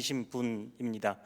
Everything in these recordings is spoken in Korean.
신 분입니다.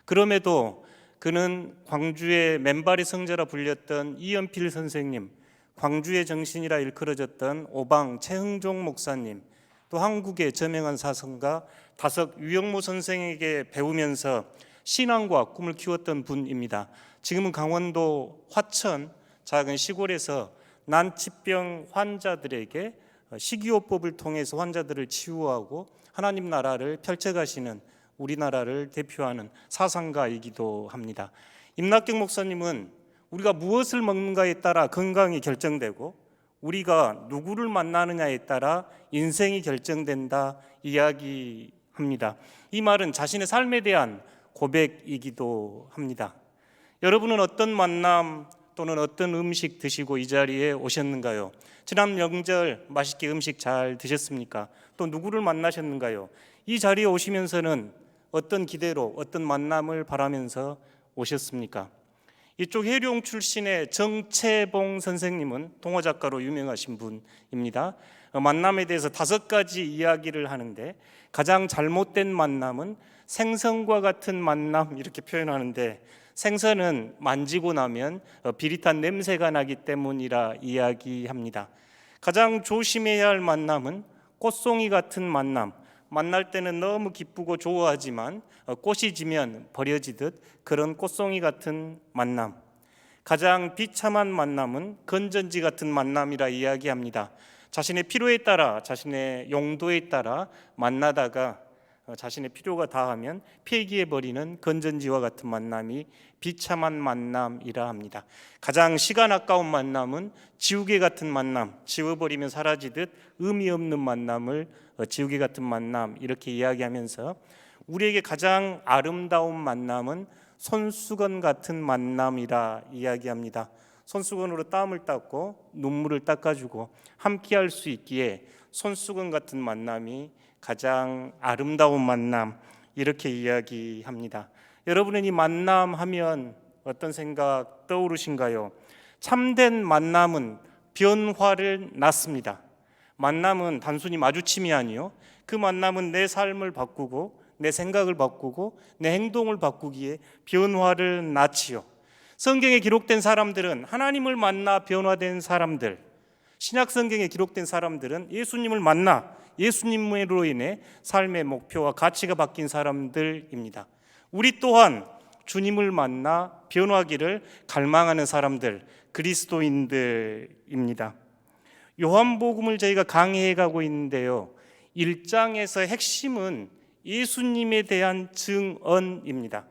그럼에도 그는 광주의 맨발의 성자라 불렸던 이연필 선생님, 광주의 정신이라 일컬어졌던 오방 최흥종 목사님, 또 한국의 저명한 사성가 다석 유영모 선생에게 배우면서 신앙과 꿈을 키웠던 분입니다. 지금은 강원도 화천 작은 시골에서 난치병 환자들에게 식이요법을 통해서 환자들을 치유하고 하나님 나라를 펼쳐가시는, 우리나라를 대표하는 사상가이기도 합니다. 임낙경 목사님은 우리가 무엇을 먹는가에 따라 건강이 결정되고 우리가 누구를 만나느냐에 따라 인생이 결정된다 이야기합니다. 이 말은 자신의 삶에 대한 고백이기도 합니다. 여러분은 어떤 만남 또는 어떤 음식 드시고 이 자리에 오셨는가요? 지난 명절 맛있게 음식 잘 드셨습니까? 또 누구를 만나셨는가요? 이 자리에 오시면서는 어떤 기대로, 어떤 만남을 바라면서 오셨습니까? 이쪽 해룡 출신의 정채봉 선생님은 동화작가로 유명하신 분입니다. 만남에 대해서 5가지 이야기를 하는데, 가장 잘못된 만남은 생선과 같은 만남, 이렇게 표현하는데, 생선은 만지고 나면 비릿한 냄새가 나기 때문이라 이야기합니다. 가장 조심해야 할 만남은 꽃송이 같은 만남, 만날 때는 너무 기쁘고 좋아하지만 꽃이 지면 버려지듯 그런 꽃송이 같은 만남. 가장 비참한 만남은 건전지 같은 만남이라 이야기합니다. 자신의 필요에 따라, 자신의 용도에 따라 만나다가 자신의 필요가 다하면 폐기해버리는 건전지와 같은 만남이 비참한 만남이라 합니다. 가장 시간 아까운 만남은 지우개 같은 만남, 지워버리면 사라지듯 의미 없는 만남을 지우개 같은 만남, 이렇게 이야기하면서 우리에게 가장 아름다운 만남은 손수건 같은 만남이라 이야기합니다. 손수건으로 땀을 닦고 눈물을 닦아주고 함께할 수 있기에 손수건 같은 만남이 가장 아름다운 만남, 이렇게 이야기합니다. 여러분은 이 만남하면 어떤 생각 떠오르신가요? 참된 만남은 변화를 낳습니다. 만남은 단순히 마주침이 아니요, 그 만남은 내 삶을 바꾸고 내 생각을 바꾸고 내 행동을 바꾸기에 변화를 낳지요. 성경에 기록된 사람들은 하나님을 만나 변화된 사람들, 신약 성경에 기록된 사람들은 예수님을 만나 예수님으로 인해 삶의 목표와 가치가 바뀐 사람들입니다. 우리 또한 주님을 만나 변화하기를 갈망하는 사람들, 그리스도인들입니다. 요한복음을 저희가 강해해 가고 있는데요, 1장에서 핵심은 예수님에 대한 증언입니다.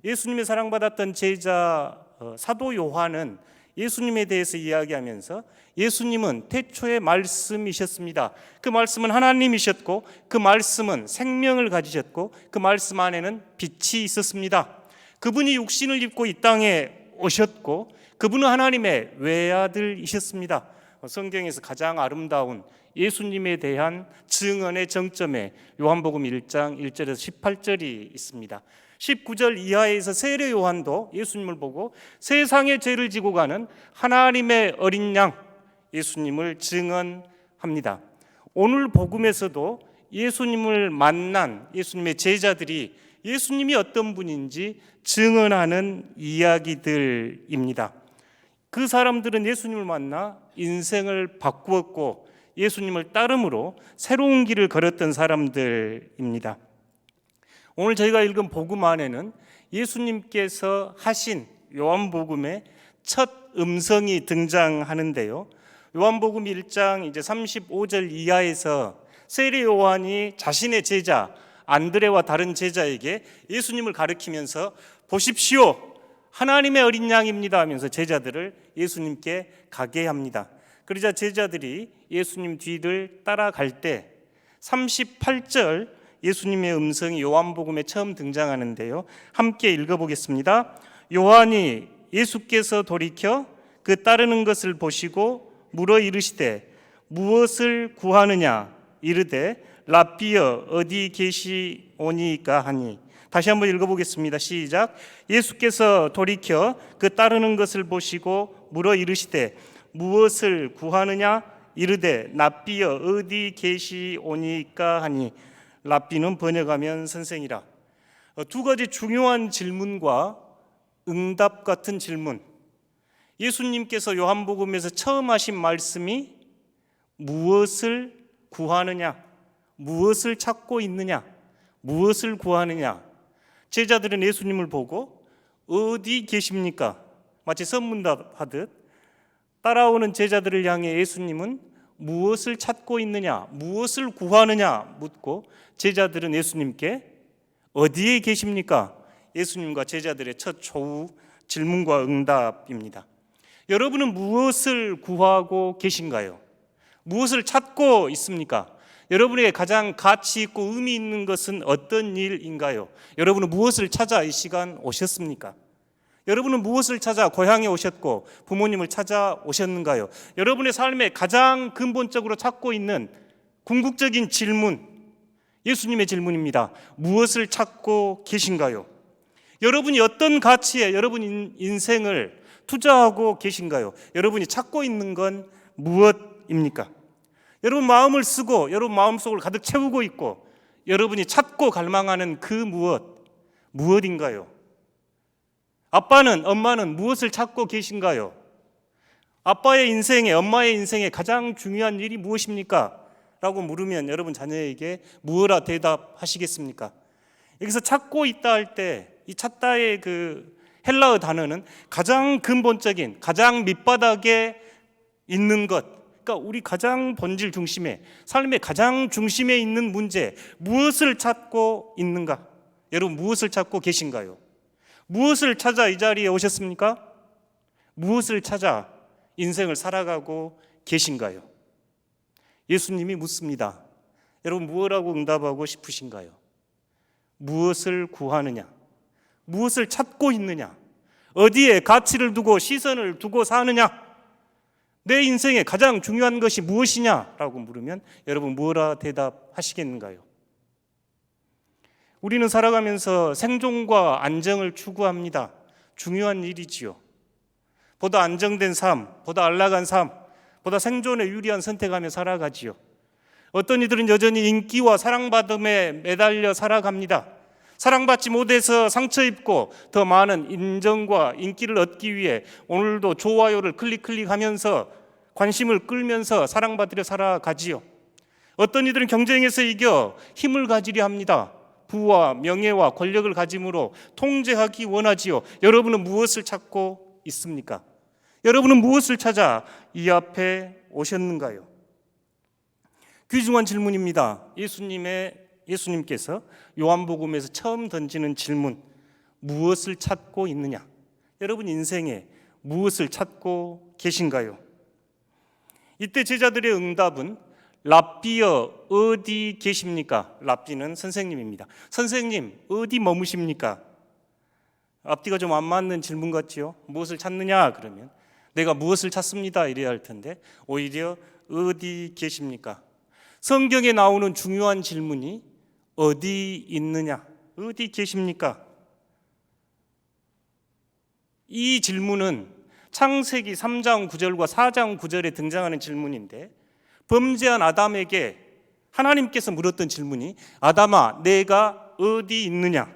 예수님의 사랑받았던 제자 사도 요한은 예수님에 대해서 이야기하면서 예수님은 태초에 말씀이셨습니다. 그 말씀은 하나님이셨고 그 말씀은 생명을 가지셨고 그 말씀 안에는 빛이 있었습니다. 그분이 육신을 입고 이 땅에 오셨고 그분은 하나님의 외아들이셨습니다. 성경에서 가장 아름다운 예수님에 대한 증언의 정점에 요한복음 1장 1절에서 18절이 있습니다. 19절 이하에서 세례 요한도 예수님을 보고 세상의 죄를 지고 가는 하나님의 어린 양 예수님을 증언합니다. 오늘 복음에서도 예수님을 만난 예수님의 제자들이 예수님이 어떤 분인지 증언하는 이야기들입니다. 그 사람들은 예수님을 만나 인생을 바꾸었고 예수님을 따름으로 새로운 길을 걸었던 사람들입니다. 오늘 저희가 읽은 복음 안에는 예수님께서 하신 요한복음의 첫 음성이 등장하는데요, 요한복음 1장 이제 35절 이하에서 세례 요한이 자신의 제자 안드레와 다른 제자에게 예수님을 가리키면서 보십시오, 하나님의 어린 양입니다 하면서 제자들을 예수님께 가게 합니다. 그러자 제자들이 예수님 뒤를 따라갈 때 38절 예수님의 음성이 요한복음에 처음 등장하는데요, 함께 읽어보겠습니다. 요한이 예수께서 돌이켜 그 따르는 것을 보시고 물어 이르시되 무엇을 구하느냐 이르되 랍비여 어디 계시오니까 하니. 다시 한번 읽어보겠습니다. 시작. 예수께서 돌이켜 그 따르는 것을 보시고 물어 이르시되 무엇을 구하느냐 이르되 랍비여 어디 계시오니까 하니. 랍비는 번역하면 선생이라. 두 가지 중요한 질문과 응답 같은 질문. 예수님께서 요한복음에서 처음 하신 말씀이 무엇을 구하느냐, 무엇을 찾고 있느냐, 무엇을 구하느냐. 제자들은 예수님을 보고 어디 계십니까? 마치 선문답하듯 따라오는 제자들을 향해 예수님은 무엇을 찾고 있느냐, 무엇을 구하느냐 묻고 제자들은 예수님께 어디에 계십니까? 예수님과 제자들의 첫 조우 질문과 응답입니다. 여러분은 무엇을 구하고 계신가요? 무엇을 찾고 있습니까? 여러분에게 가장 가치 있고 의미 있는 것은 어떤 일인가요? 여러분은 무엇을 찾아 이 시간 오셨습니까? 여러분은 무엇을 찾아 고향에 오셨고 부모님을 찾아오셨는가요? 여러분의 삶에 가장 근본적으로 찾고 있는 궁극적인 질문, 예수님의 질문입니다. 무엇을 찾고 계신가요? 여러분이 어떤 가치에 여러분 인생을 투자하고 계신가요? 여러분이 찾고 있는 건 무엇입니까? 여러분 마음을 쓰고 여러분 마음속을 가득 채우고 있고 여러분이 찾고 갈망하는 그 무엇인가요? 아빠는, 엄마는 무엇을 찾고 계신가요? 아빠의 인생에, 엄마의 인생에 가장 중요한 일이 무엇입니까? 라고 물으면 여러분 자녀에게 무엇라 대답하시겠습니까? 여기서 찾고 있다 할 때 이 찾다의 그 헬라어 단어는 가장 근본적인, 가장 밑바닥에 있는 것, 그러니까 우리 가장 본질 중심에, 삶의 가장 중심에 있는 문제, 무엇을 찾고 있는가? 여러분 무엇을 찾고 계신가요? 무엇을 찾아 이 자리에 오셨습니까? 무엇을 찾아 인생을 살아가고 계신가요? 예수님이 묻습니다. 여러분 무엇라고 응답하고 싶으신가요? 무엇을 구하느냐? 무엇을 찾고 있느냐? 어디에 가치를 두고 시선을 두고 사느냐? 내 인생에 가장 중요한 것이 무엇이냐라고 물으면 여러분 무엇라 대답하시겠는가요? 우리는 살아가면서 생존과 안정을 추구합니다. 중요한 일이지요. 보다 안정된 삶, 보다 안락한 삶, 보다 생존에 유리한 선택하며 살아가지요. 어떤 이들은 여전히 인기와 사랑받음에 매달려 살아갑니다. 사랑받지 못해서 상처 입고 더 많은 인정과 인기를 얻기 위해 오늘도 좋아요를 클릭하면서 관심을 끌면서 사랑받으려 살아가지요. 어떤 이들은 경쟁에서 이겨 힘을 가지려 합니다. 부와 명예와 권력을 가짐으로 통제하기 원하지요. 여러분은 무엇을 찾고 있습니까? 여러분은 무엇을 찾아 이 앞에 오셨는가요? 귀중한 질문입니다. 예수님께서 요한복음에서 처음 던지는 질문, 무엇을 찾고 있느냐? 여러분 인생에 무엇을 찾고 계신가요? 이때 제자들의 응답은 랍비여 어디 계십니까? 랍비는 선생님입니다. 선생님 어디 머무십니까? 앞뒤가 좀 안 맞는 질문 같지요? 무엇을 찾느냐 그러면 내가 무엇을 찾습니다 이래야 할 텐데 오히려 어디 계십니까? 성경에 나오는 중요한 질문이 어디 있느냐? 어디 계십니까? 이 질문은 창세기 3장 9절과 4장 9절에 등장하는 질문인데 범죄한 아담에게 하나님께서 물었던 질문이 아담아 내가 어디 있느냐?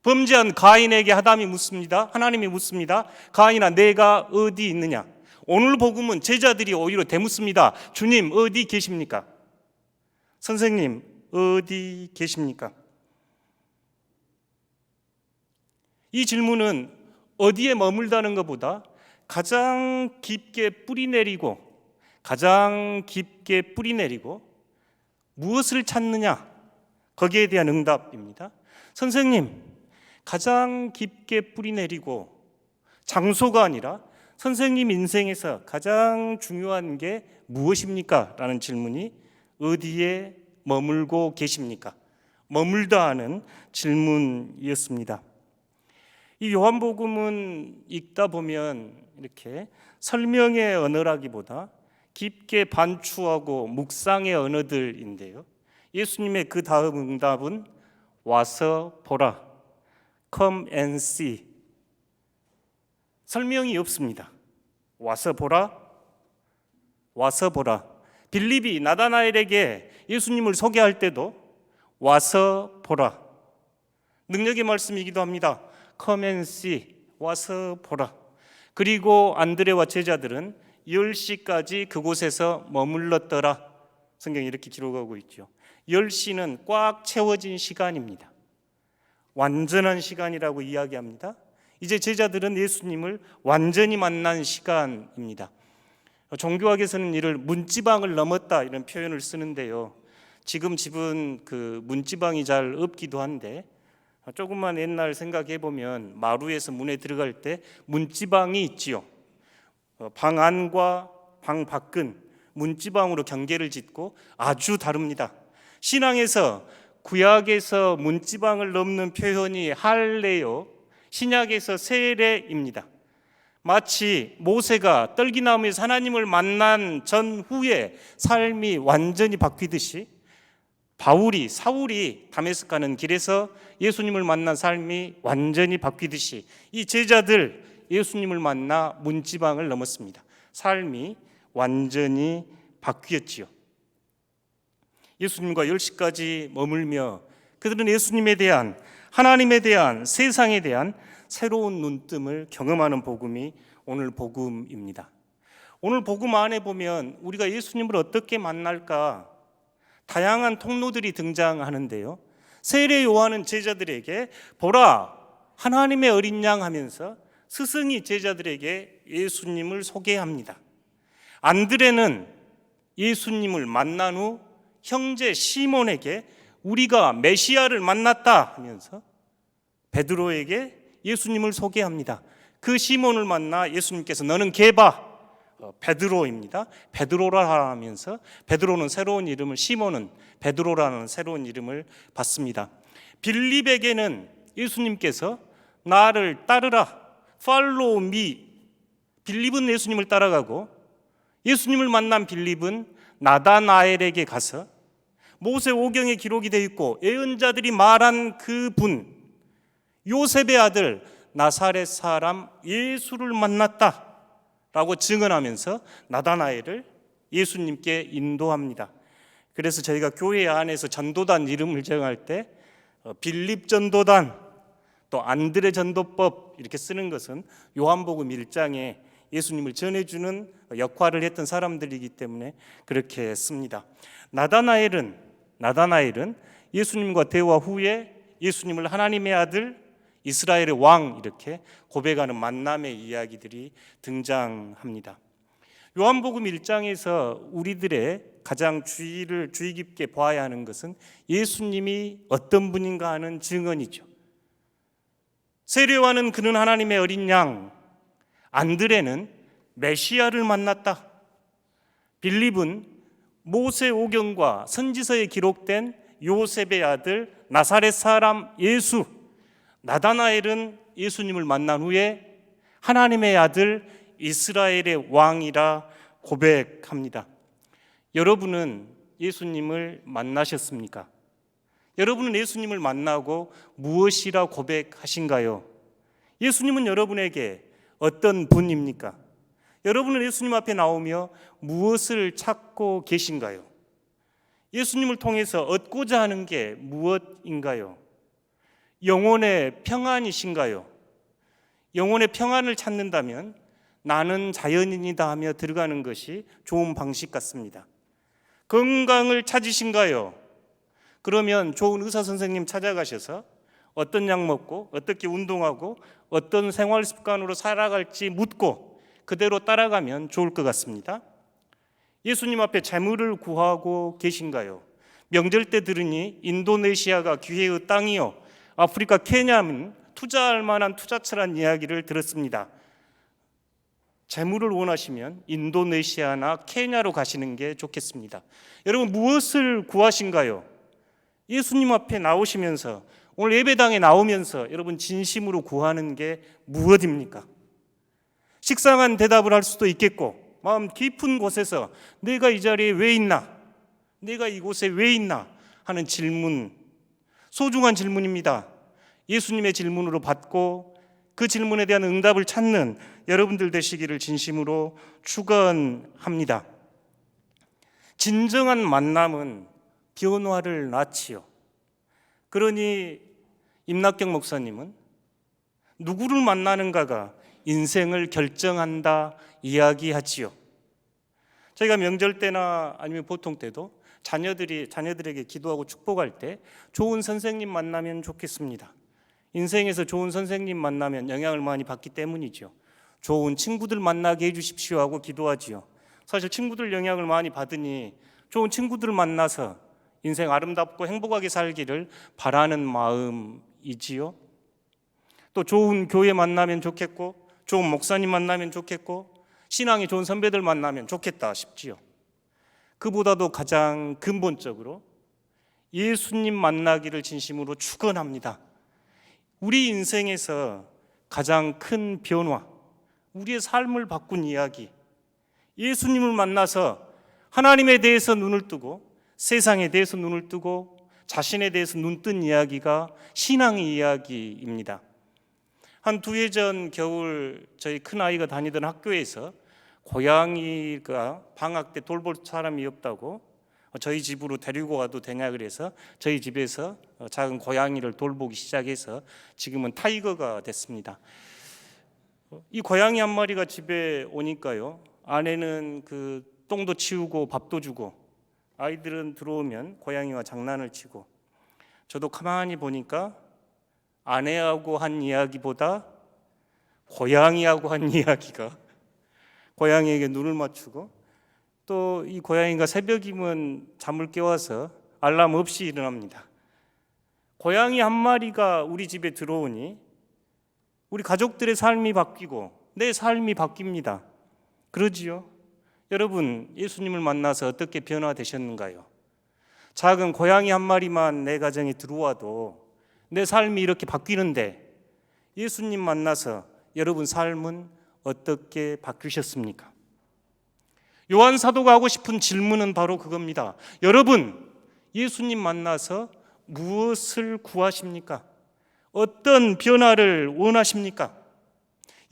범죄한 가인에게 아담이 묻습니다. 하나님이 묻습니다. 가인아 내가 어디 있느냐? 오늘 복음은 제자들이 오히려 대묻습니다. 주님 어디 계십니까? 선생님 어디 계십니까? 이 질문은 어디에 머물다는 것보다 가장 깊게 뿌리 내리고 무엇을 찾느냐 거기에 대한 응답입니다. 선생님 가장 깊게 뿌리 내리고 장소가 아니라 선생님 인생에서 가장 중요한 게 무엇입니까? 라는 질문이 어디에 머물고 계십니까? 머물다 하는 질문이었습니다. 이 요한복음은 읽다 보면 이렇게 설명의 언어라기보다 깊게 반추하고 묵상의 언어들인데요. 예수님의 그 다음 응답은 와서 보라, come and see. 설명이 없습니다. 와서 보라. 빌립이 나다나엘에게 예수님을 소개할 때도 와서 보라. 능력의 말씀이기도 합니다. Come and see, 와서 보라. 그리고 안드레와 제자들은 10시까지 그곳에서 머물렀더라. 성경이 이렇게 기록하고 있죠. 10시는 꽉 채워진 시간입니다. 완전한 시간이라고 이야기합니다. 이제 제자들은 예수님을 완전히 만난 시간입니다. 종교학에서는 이를 문지방을 넘었다 이런 표현을 쓰는데요. 지금 집은 그 문지방이 잘 없기도 한데 조금만 옛날 생각해 보면 마루에서 문에 들어갈 때 문지방이 있지요. 방 안과 방 밖은 문지방으로 경계를 짓고 아주 다릅니다. 신앙에서 구약에서 문지방을 넘는 표현이 할례요, 신약에서 세례입니다. 마치 모세가 떨기나무에서 하나님을 만난 전후에 삶이 완전히 바뀌듯이 사울이 다메섹 가는 길에서 예수님을 만난 삶이 완전히 바뀌듯이 이 제자들 예수님을 만나 문지방을 넘었습니다. 삶이 완전히 바뀌었지요. 예수님과 10시까지 머물며 그들은 예수님에 대한, 하나님에 대한, 세상에 대한 새로운 눈뜸을 경험하는 복음이 오늘 복음입니다. 오늘 복음 안에 보면 우리가 예수님을 어떻게 만날까 다양한 통로들이 등장하는데요. 세례 요한은 제자들에게 보라 하나님의 어린 양 하면서 스승이 제자들에게 예수님을 소개합니다. 안드레는 예수님을 만난 후 형제 시몬에게 우리가 메시아를 만났다 하면서 베드로에게 예수님을 소개합니다. 그 시몬을 만나 예수님께서 너는 게바 베드로입니다. 베드로라 하면서 베드로는 새로운 이름을, 시몬은 베드로라는 새로운 이름을 받습니다. 빌립에게는 예수님께서 나를 따르라, follow me. 빌립은 예수님을 따라가고 예수님을 만난 빌립은 나다나엘에게 가서 모세오경에 기록이 되어 있고 예언자들이 말한 그분 요셉의 아들 나사렛 사람 예수를 만났다 라고 증언하면서 나다나엘을 예수님께 인도합니다. 그래서 저희가 교회 안에서 전도단 이름을 정할 때 빌립 전도단 또 안드레 전도법 이렇게 쓰는 것은 요한복음 1장에 예수님을 전해주는 역할을 했던 사람들이기 때문에 그렇게 씁니다. 나다나엘은 예수님과 대화 후에 예수님을 하나님의 아들, 이스라엘의 왕 이렇게 고백하는 만남의 이야기들이 등장합니다. 요한복음 1장에서 우리들의 가장 주의 깊게 봐야 하는 것은 예수님이 어떤 분인가 하는 증언이죠. 세례요한은 그는 하나님의 어린 양, 안드레는 메시아를 만났다. 빌립은 모세오경과 선지서에 기록된 요셉의 아들 나사렛 사람 예수, 나다나엘은 예수님을 만난 후에 하나님의 아들 이스라엘의 왕이라 고백합니다. 여러분은 예수님을 만나셨습니까? 여러분은 예수님을 만나고 무엇이라 고백하신가요? 예수님은 여러분에게 어떤 분입니까? 여러분은 예수님 앞에 나오며 무엇을 찾고 계신가요? 예수님을 통해서 얻고자 하는 게 무엇인가요? 영혼의 평안이신가요? 영혼의 평안을 찾는다면 나는 자연인이다 하며 들어가는 것이 좋은 방식 같습니다. 건강을 찾으신가요? 그러면 좋은 의사 선생님 찾아가셔서 어떤 약 먹고 어떻게 운동하고 어떤 생활 습관으로 살아갈지 묻고 그대로 따라가면 좋을 것 같습니다. 예수님 앞에 재물을 구하고 계신가요? 명절 때 들으니 인도네시아가 기회의 땅이요, 아프리카 케냐는 투자할 만한 투자처란 이야기를 들었습니다. 재물을 원하시면 인도네시아나 케냐로 가시는 게 좋겠습니다. 여러분 무엇을 구하신가요? 예수님 앞에 나오시면서 오늘 예배당에 나오면서 여러분 진심으로 구하는 게 무엇입니까? 식상한 대답을 할 수도 있겠고 마음 깊은 곳에서 내가 이 자리에 왜 있나? 내가 이곳에 왜 있나? 하는 질문, 소중한 질문입니다. 예수님의 질문으로 받고 그 질문에 대한 응답을 찾는 여러분들 되시기를 진심으로 축원합니다. 진정한 만남은 변화를 낳지요. 그러니 임낙경 목사님은 누구를 만나는가가 인생을 결정한다 이야기하지요. 저희가 명절 때나 아니면 보통 때도 자녀들에게 기도하고 축복할 때 좋은 선생님 만나면 좋겠습니다. 인생에서 좋은 선생님 만나면 영향을 많이 받기 때문이죠. 좋은 친구들 만나게 해주십시오 하고 기도하지요. 사실 친구들 영향을 많이 받으니 좋은 친구들을 만나서 인생 아름답고 행복하게 살기를 바라는 마음이지요. 또 좋은 교회 만나면 좋겠고, 좋은 목사님 만나면 좋겠고, 신앙이 좋은 선배들 만나면 좋겠다 싶지요. 그보다도 가장 근본적으로 예수님 만나기를 진심으로 축원합니다. 우리 인생에서 가장 큰 변화, 우리의 삶을 바꾼 이야기, 예수님을 만나서 하나님에 대해서 눈을 뜨고 세상에 대해서 눈을 뜨고 자신에 대해서 눈뜬 이야기가 신앙의 이야기입니다. 한 2해 전 겨울 저희 큰아이가 다니던 학교에서 고양이가 방학 때 돌볼 사람이 없다고 저희 집으로 데리고 가도 되냐 그래서 저희 집에서 작은 고양이를 돌보기 시작해서 지금은 타이거가 됐습니다. 이 고양이 한 마리가 집에 오니까요, 아내는 그 똥도 치우고 밥도 주고 아이들은 들어오면 고양이와 장난을 치고, 저도 가만히 보니까 아내하고 한 이야기보다 고양이하고 한 이야기가 고양이에게 눈을 맞추고, 또 이 고양이가 새벽이면 잠을 깨워서 알람 없이 일어납니다. 고양이 한 마리가 우리 집에 들어오니 우리 가족들의 삶이 바뀌고 내 삶이 바뀝니다. 그러지요? 여러분, 예수님을 만나서 어떻게 변화되셨는가요? 작은 고양이 한 마리만 내 가정에 들어와도 내 삶이 이렇게 바뀌는데, 예수님 만나서 여러분 삶은 어떻게 바뀌셨습니까? 요한 사도가 하고 싶은 질문은 바로 그겁니다. 여러분, 예수님 만나서 무엇을 구하십니까? 어떤 변화를 원하십니까?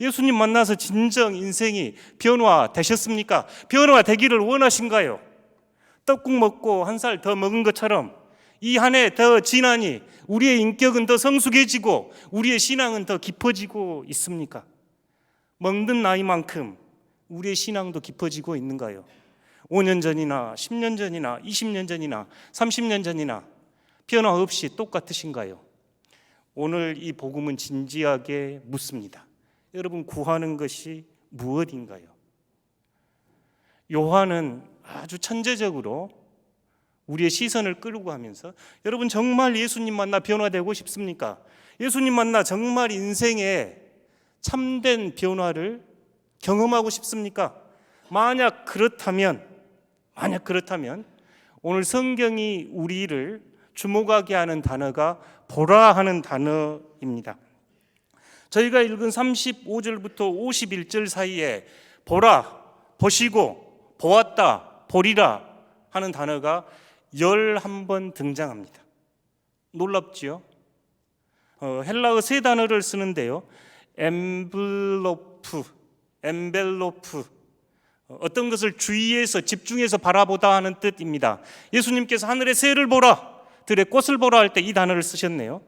예수님 만나서 진정 인생이 변화되셨습니까? 변화되기를 원하신가요? 떡국 먹고 한 살 더 먹은 것처럼 이 한 해 더 지나니 우리의 인격은 더 성숙해지고 우리의 신앙은 더 깊어지고 있습니까? 먹는 나이만큼 우리의 신앙도 깊어지고 있는가요? 5년 전이나 10년 전이나 20년 전이나 30년 전이나 변화 없이 똑같으신가요? 오늘 이 복음은 진지하게 묻습니다. 여러분, 구하는 것이 무엇인가요? 요한은 아주 천재적으로 우리의 시선을 끌고 하면서, 여러분 정말 예수님 만나 변화되고 싶습니까? 예수님 만나 정말 인생에 참된 변화를 경험하고 싶습니까? 만약 그렇다면 오늘 성경이 우리를 주목하게 하는 단어가 보라 하는 단어입니다. 저희가 읽은 35절부터 51절 사이에 보라, 보시고, 보았다, 보리라 하는 단어가 11번 등장합니다. 놀랍지요? 헬라어 세 단어를 쓰는데요, 엠벨로프, 어떤 것을 주의해서 집중해서 바라보다 하는 뜻입니다. 예수님께서 하늘의 새를 보라, 들의 꽃을 보라 할 때 이 단어를 쓰셨네요.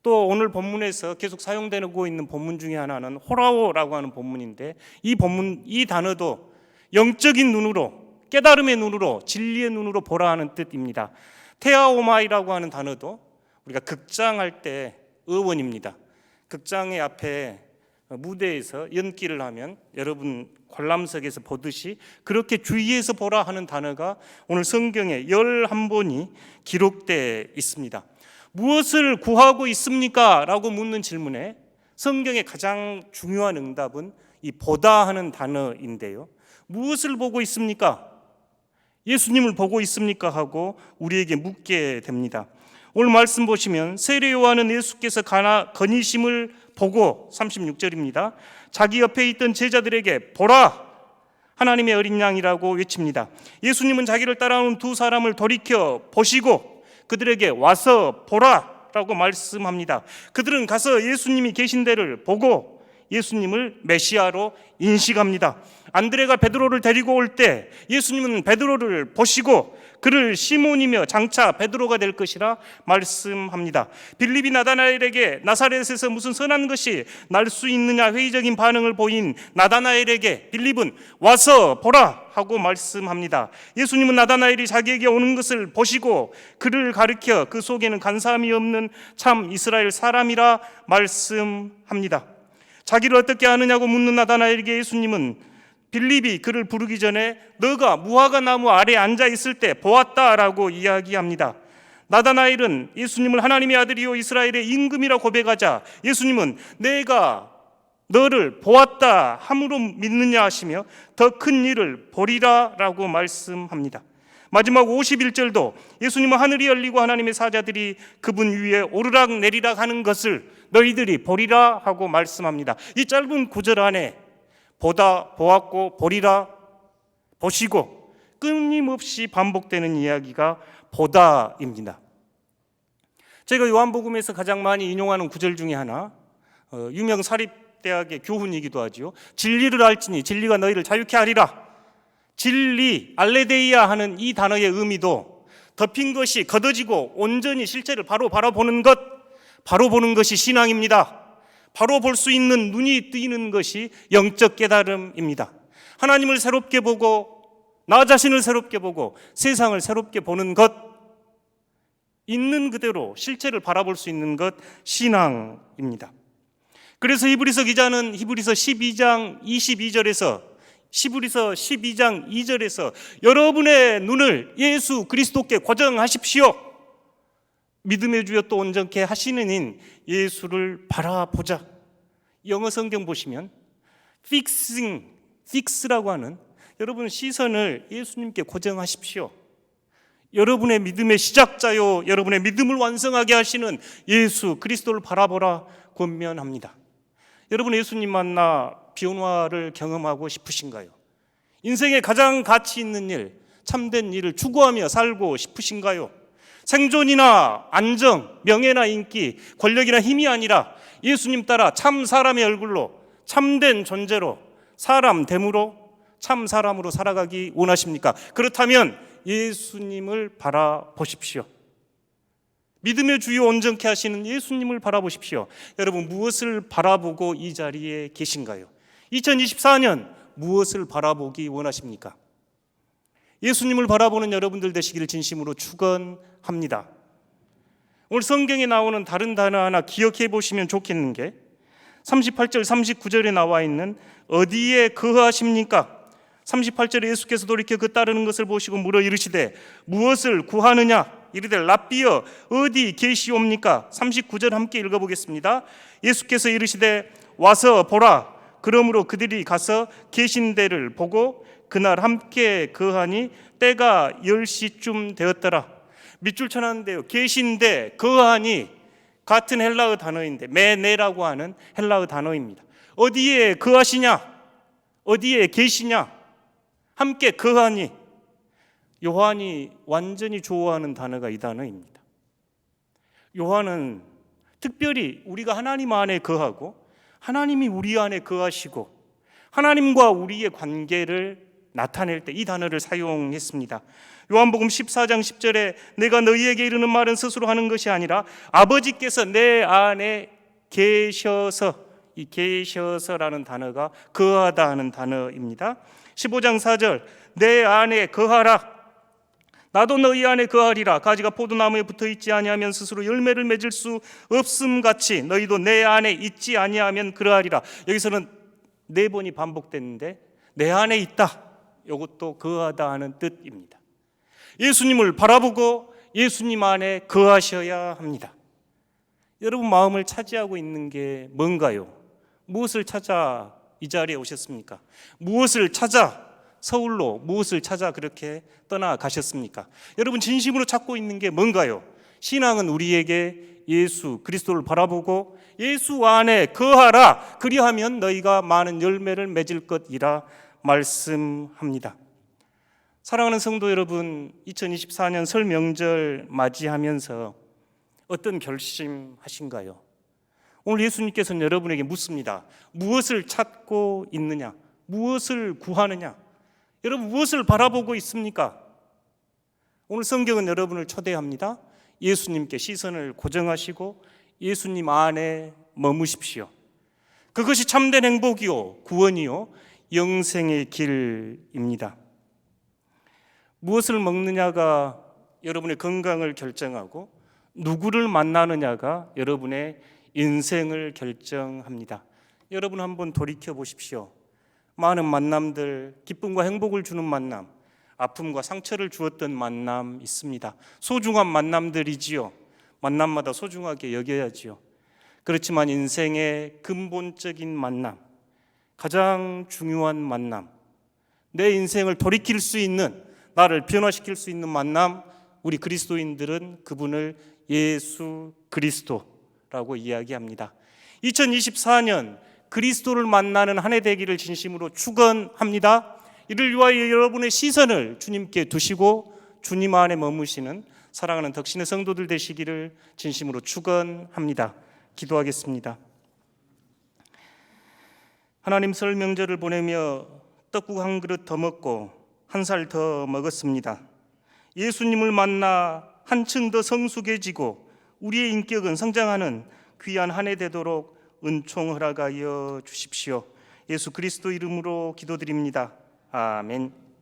또 오늘 본문에서 계속 사용되고 있는 본문 중에 하나는 호라오라고 하는 본문인데, 이 단어도 영적인 눈으로, 깨달음의 눈으로, 진리의 눈으로 보라 하는 뜻입니다. 테아오마이라고 하는 단어도 우리가 극장할 때 의원입니다. 극장의 앞에 무대에서 연기를 하면 여러분 관람석에서 보듯이 그렇게 주의해서 보라 하는 단어가 오늘 성경에 11번이 기록되어 있습니다. 무엇을 구하고 있습니까? 라고 묻는 질문에 성경의 가장 중요한 응답은 이 보다 하는 단어인데요, 무엇을 보고 있습니까? 예수님을 보고 있습니까? 하고 우리에게 묻게 됩니다. 오늘 말씀 보시면 세례 요한은 예수께서 건의심을 보고 36절입니다. 자기 옆에 있던 제자들에게 보라, 하나님의 어린 양이라고 외칩니다. 예수님은 자기를 따라오는 두 사람을 돌이켜 보시고 그들에게 와서 보라 라고 말씀합니다. 그들은 가서 예수님이 계신 데를 보고 예수님을 메시아로 인식합니다. 안드레가 베드로를 데리고 올 때 예수님은 베드로를 보시고 그를 시몬이며 장차 베드로가 될 것이라 말씀합니다. 빌립이 나다나엘에게 나사렛에서 무슨 선한 것이 날 수 있느냐 회의적인 반응을 보인 나다나엘에게 빌립은 와서 보라 하고 말씀합니다. 예수님은 나다나엘이 자기에게 오는 것을 보시고 그를 가리켜 그 속에는 간사함이 없는 참 이스라엘 사람이라 말씀합니다. 자기를 어떻게 아느냐고 묻는 나다나엘에게 예수님은 빌립이 그를 부르기 전에 너가 무화과 나무 아래 앉아 있을 때 보았다라고 이야기합니다. 나다나엘은 예수님을 하나님의 아들이요 이스라엘의 임금이라 고백하자 예수님은 내가 너를 보았다 함으로 믿느냐 하시며 더 큰 일을 보리라 라고 말씀합니다. 마지막 51절도 예수님은 하늘이 열리고 하나님의 사자들이 그분 위에 오르락 내리락 하는 것을 너희들이 보리라 하고 말씀합니다. 이 짧은 구절 안에 보다, 보았고, 보리라, 보시고 끊임없이 반복되는 이야기가 보다입니다. 제가 요한복음에서 가장 많이 인용하는 구절 중에 하나, 유명 사립대학의 교훈이기도 하죠. 진리를 알지니 진리가 너희를 자유케 하리라. 진리, 알레데이아 하는 이 단어의 의미도 덮인 것이 걷어지고 온전히 실체를 바로 바라보는 것, 바로 보는 것이 신앙입니다. 바로 볼 수 있는 눈이 뜨이는 것이 영적 깨달음입니다. 하나님을 새롭게 보고 나 자신을 새롭게 보고 세상을 새롭게 보는 것, 있는 그대로 실체를 바라볼 수 있는 것, 신앙입니다. 그래서 히브리서 기자는 히브리서 12장 22절에서 히브리서 12장 2절에서 여러분의 눈을 예수 그리스도께 고정하십시오. 믿음의 주여 또 온전케 하시는 인 예수를 바라보자. 영어 성경 보시면 fix라고 하는 여러분 시선을 예수님께 고정하십시오. 여러분의 믿음의 시작자요 여러분의 믿음을 완성하게 하시는 예수 그리스도를 바라보라 권면합니다. 여러분 예수님 만나 변화를 경험하고 싶으신가요? 인생의 가장 가치 있는 일, 참된 일을 추구하며 살고 싶으신가요? 생존이나 안정, 명예나 인기, 권력이나 힘이 아니라 예수님 따라 참 사람의 얼굴로 참된 존재로 사람됨으로 참 사람으로 살아가기 원하십니까? 그렇다면 예수님을 바라보십시오. 믿음의 주요 온전케 하시는 예수님을 바라보십시오. 여러분 무엇을 바라보고 이 자리에 계신가요? 2024년 무엇을 바라보기 원하십니까? 예수님을 바라보는 여러분들 되시기를 진심으로 축원합니다. 오늘 성경에 나오는 다른 단어 하나 기억해 보시면 좋겠는 게 38절 39절에 나와 있는 어디에 거하십니까? 38절에 예수께서 돌이켜 그 따르는 것을 보시고 물어 이르시되 무엇을 구하느냐? 이르되 랍비여 어디 계시옵니까? 39절 함께 읽어보겠습니다. 예수께서 이르시되 와서 보라. 그러므로 그들이 가서 계신 데를 보고 그날 함께 거하니 때가 10시쯤 되었더라. 밑줄 쳐놨는데요. 계신데 거하니 같은 헬라어 단어인데 메네라고 하는 헬라어 단어입니다. 어디에 거하시냐? 어디에 계시냐? 함께 거하니. 요한이 완전히 좋아하는 단어가 이 단어입니다. 요한은 특별히 우리가 하나님 안에 거하고 하나님이 우리 안에 거하시고 하나님과 우리의 관계를 나타낼 때 이 단어를 사용했습니다. 요한복음 14장 10절에 내가 너희에게 이르는 말은 스스로 하는 것이 아니라 아버지께서 내 안에 계셔서, 이 계셔서라는 단어가 거하다 하는 단어입니다. 15장 4절 내 안에 거하라. 나도 너희 안에 거하리라. 가지가 포도나무에 붙어있지 아니하면 스스로 열매를 맺을 수 없음같이 너희도 내 안에 있지 아니하면 그러하리라. 여기서는 4번이 반복됐는데 내 안에 있다, 이것도 거하다 하는 뜻입니다. 예수님을 바라보고 예수님 안에 거하셔야 합니다. 여러분 마음을 차지하고 있는 게 뭔가요? 무엇을 찾아 이 자리에 오셨습니까? 무엇을 찾아 서울로, 무엇을 찾아 그렇게 떠나가셨습니까? 여러분 진심으로 찾고 있는 게 뭔가요? 신앙은 우리에게 예수 그리스도를 바라보고 예수 안에 거하라. 그리하면 너희가 많은 열매를 맺을 것이라 말씀합니다. 사랑하는 성도 여러분, 2024년 설 명절 맞이하면서 어떤 결심하신가요? 오늘 예수님께서는 여러분에게 묻습니다. 무엇을 찾고 있느냐? 무엇을 구하느냐? 여러분 무엇을 바라보고 있습니까? 오늘 성경은 여러분을 초대합니다. 예수님께 시선을 고정하시고 예수님 안에 머무십시오. 그것이 참된 행복이요, 구원이요, 영생의 길입니다. 무엇을 먹느냐가 여러분의 건강을 결정하고 누구를 만나느냐가 여러분의 인생을 결정합니다. 여러분 한번 돌이켜 보십시오. 많은 만남들, 기쁨과 행복을 주는 만남, 아픔과 상처를 주었던 만남 있습니다. 소중한 만남들이지요. 만남마다 소중하게 여겨야지요. 그렇지만 인생의 근본적인 만남, 가장 중요한 만남, 내 인생을 돌이킬 수 있는, 나를 변화시킬 수 있는 만남, 우리 그리스도인들은 그분을 예수 그리스도라고 이야기합니다. 2024년 그리스도를 만나는 한 해 되기를 진심으로 축원합니다. 이를 위하여 여러분의 시선을 주님께 두시고 주님 안에 머무시는 사랑하는 덕신의 성도들 되시기를 진심으로 축원합니다. 기도하겠습니다. 하나님, 설 명절을 보내며 떡국 한 그릇 더 먹고 한 살 더 먹었습니다. 예수님을 만나 한층 더 성숙해지고 우리의 인격은 성장하는 귀한 한 해 되도록 은총 허락하여 주십시오. 예수 그리스도 이름으로 기도드립니다. 아멘.